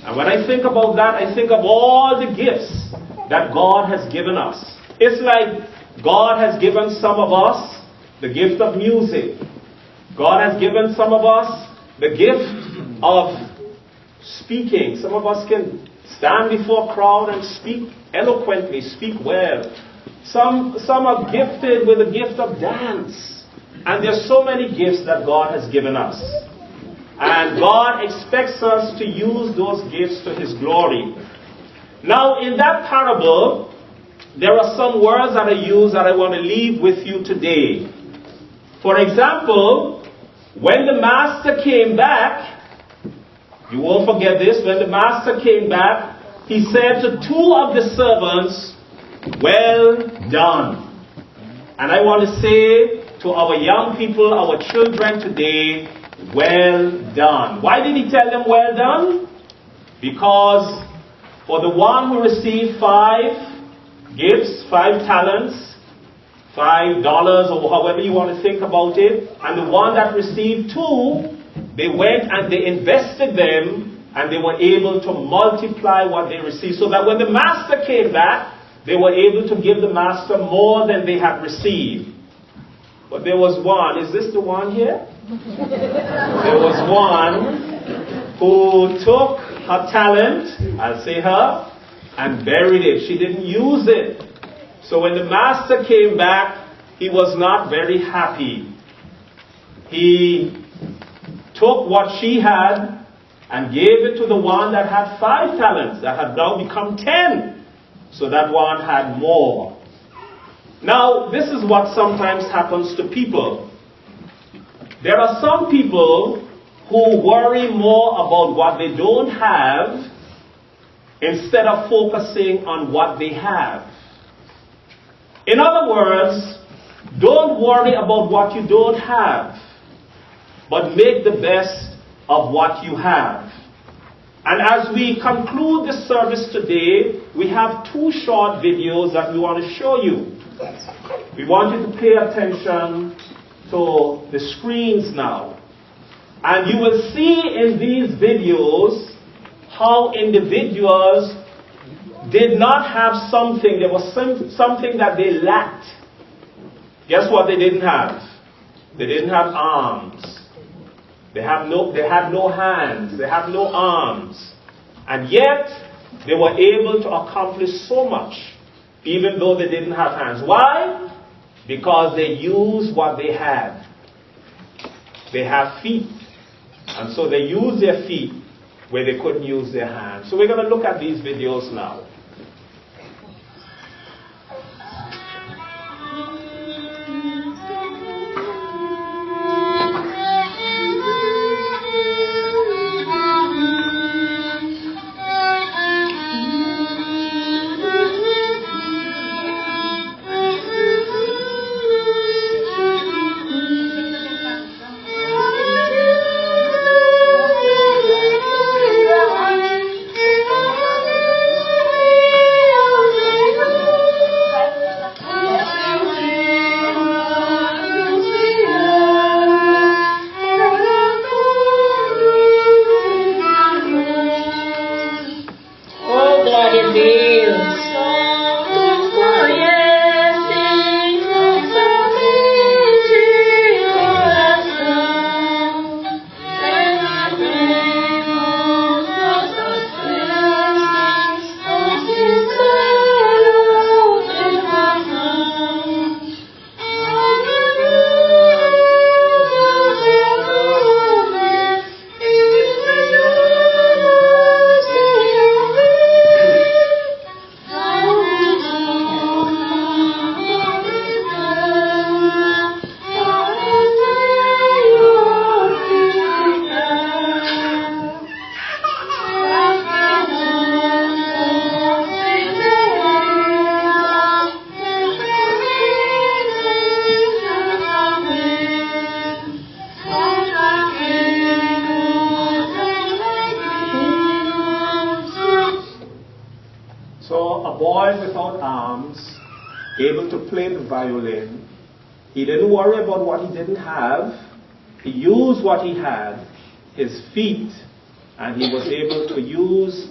And when I think about that, I think of all the gifts that God has given us. It's like God has given some of us the gift of music. God has given some of us the gift of speaking. Some of us can stand before a crowd and speak eloquently, speak well. Some are gifted with the gift of dance. And there's so many gifts that God has given us. And God expects us to use those gifts to His glory. Now, in that parable, there are some words that are used that I want to leave with you today. For example, when the master came back, you won't forget this, when the master came back, he said to two of the servants, "Well done." And I want to say to our young people, our children today, well done. Why did he tell them well done? Because for the one who received 5 gifts, 5 talents, $5 or however you want to think about it, and the one that received 2, they went and they invested them and they were able to multiply what they received, so that when the master came back, they were able to give the master more than they had received. But there was one, is this the one here? There was one who took her talent, I'll say her, and buried it. She didn't use it. So when the master came back, he was not very happy. He took what she had and gave it to the one that had 5 talents, that had now become 10. So that one had more. Now, this is what sometimes happens to people. There are some people who worry more about what they don't have instead of focusing on what they have. In other words, don't worry about what you don't have, but make the best of what you have. And as we conclude this service today, we have 2 short videos that we want to show you. We want you to pay attention to the screens now. And you will see in these videos how individuals did not have something. There was something that they lacked. Guess what they didn't have? They didn't have arms. They had no hands. They have no arms. And yet, they were able to accomplish so much, even though they didn't have hands. Why? Because they used what they had. They have feet. And so they used their feet where they couldn't use their hands. So we're going to look at these videos now. Able to play the violin. He didn't worry about what he didn't have. He used what he had, his feet, And he was able to use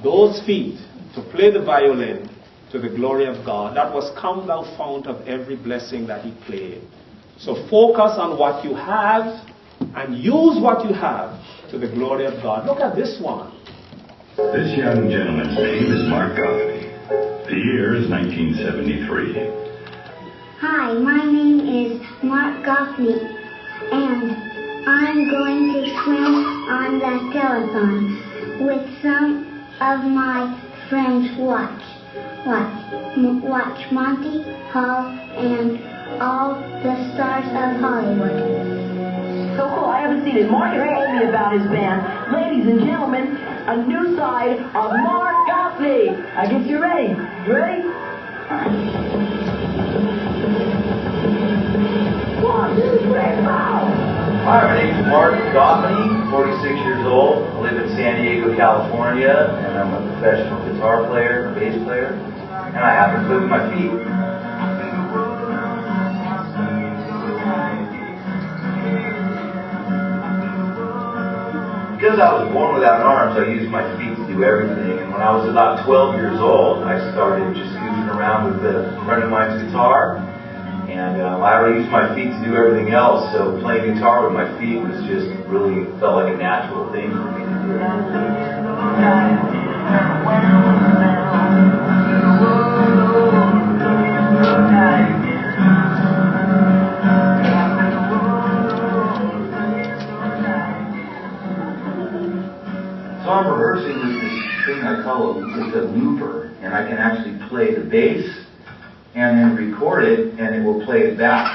those feet to play the violin to the glory of God. That was "Come Thou Fount of Every Blessing" that he played. So focus on what you have and use what you have to the glory of God. Look at this one. This young gentleman's name is Mark Goffney. The year is 1973. Hi, my name is Mark Goffney, and I'm going to swim on the telethon with some of my friends. Watch Monty, Paul, and all the stars of Hollywood. So cool, I haven't seen it. Mark has told me about his band. Ladies and gentlemen, a new side of Mark Goffney. I guess you're ready. You ready? One, two, three, go! Hi, my name is Mark Goffney, 46 years old. I live in San Diego, California, and I'm a professional guitar player, bass player, and I happen to play with my feet. Because I was born without arms, I used my feet to do everything. And when I was about 12 years old, I started just goofing around with a friend of mine's guitar. And I already used my feet to do everything else, so playing guitar with my feet was just really felt like a natural thing for me to do. So I'm rehearsing with this thing I call it's a looper, and I can actually play the bass and then record it, and it will play it back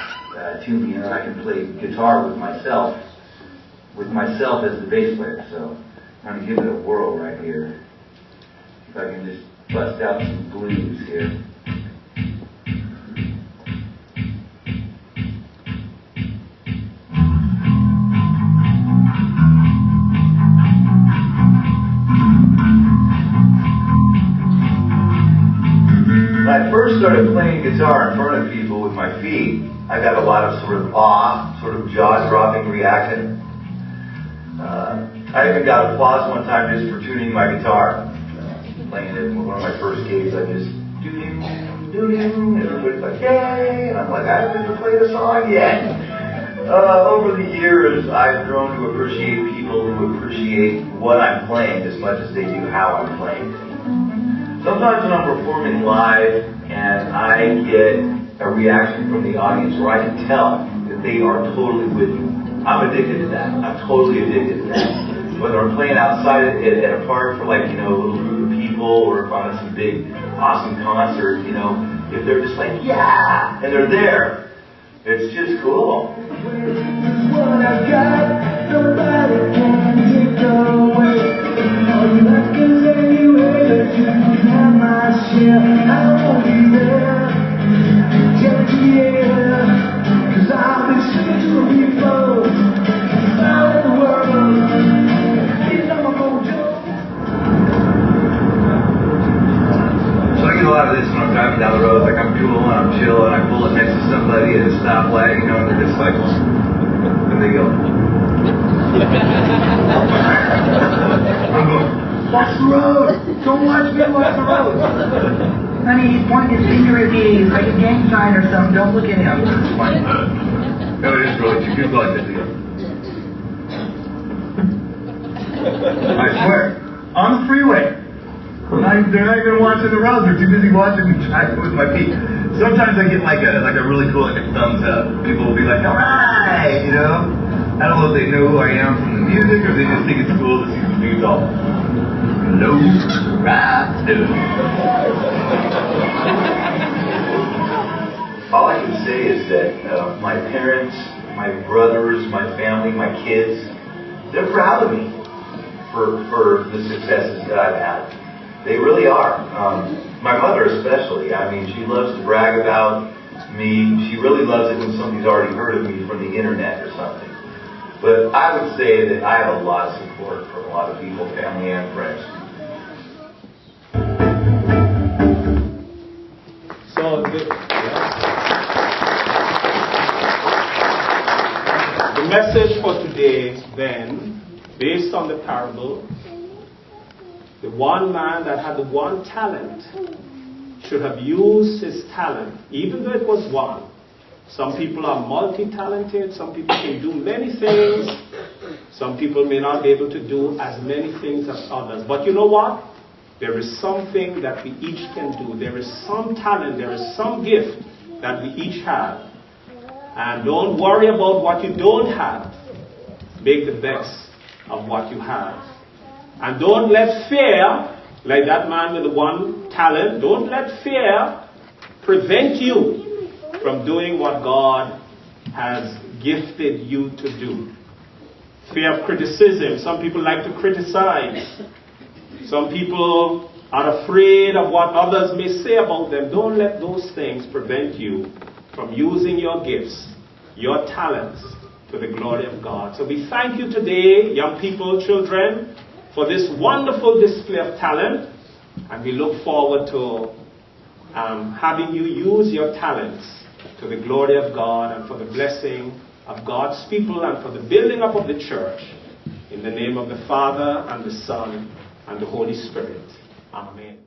to me, and I can play guitar with myself as the bass player. So I'm going to give it a whirl right here. If I can just bust out some blues here. When I first started playing guitar in front of people with my feet, I got a lot of sort of awe, sort of jaw-dropping reaction. I even got applause one time just for tuning my guitar. Playing it in one of my first gigs, I just do-ding, and everybody's like, yay! And I'm like, I haven't even played a song yet. Over the years, I've grown to appreciate people who appreciate what I'm playing as much as they do how I'm playing. Sometimes when I'm performing live and I get a reaction from the audience where I can tell that they are totally with me, I'm addicted to that. I'm totally addicted to that. Whether I'm playing outside at a park for like, a little group of people, or if I'm at some big, awesome concert, if they're just like, yeah, and they're there, it's just cool. What I've got, nobody can take away. All you have to say anyway that you have my share. I won't be there. Just yeah, 'cause I've been singing to people out in the world. These are my mojo. So I get a lot of this when I'm driving down the road. Like I'm cool and I'm chill and I pull up next to somebody at a stoplight, and they're just like, and they go. I'm going, watch the road! Don't watch me, watch the road! Honey, he's pointing his finger at me, like a gang sign or something, don't look at him. It's funny. No, it is really, you could like this deal. I swear, on the freeway, they're not even watching the road, they're too busy watching me driving with my feet. Sometimes I get like a really cool thumbs up. People will be like, alright, I don't know if they know who I am from the music, or they just think it's cool to see some dudes all low rider. All I can say is that my parents, my brothers, my family, my kids, they're proud of me for the successes that I've had. They really are. My mother especially. I mean, she loves to brag about me. She really loves it when somebody's already heard of me from the internet or something. But I would say that I have a lot of support from a lot of people, family and friends. So the message for today then based on the parable, the one man that had the one talent should have used his talent, even though it was one. Some people are multi-talented, some people can do many things, some people may not be able to do as many things as others. But you know what? There is something that we each can do. There is some talent, there is some gift that we each have. And don't worry about what you don't have. Make the best of what you have. And don't let fear, like that man with the one talent, don't let fear prevent you from doing what God has gifted you to do. Fear of criticism. Some people like to criticize. Some people are afraid of what others may say about them. Don't let those things prevent you from using your gifts, your talents, to the glory of God. So we thank you today, young people, children, for this wonderful display of talent. And we look forward to having you use your talents to the glory of God and for the blessing of God's people and for the building up of the church. In the name of the Father and the Son and the Holy Spirit. Amen.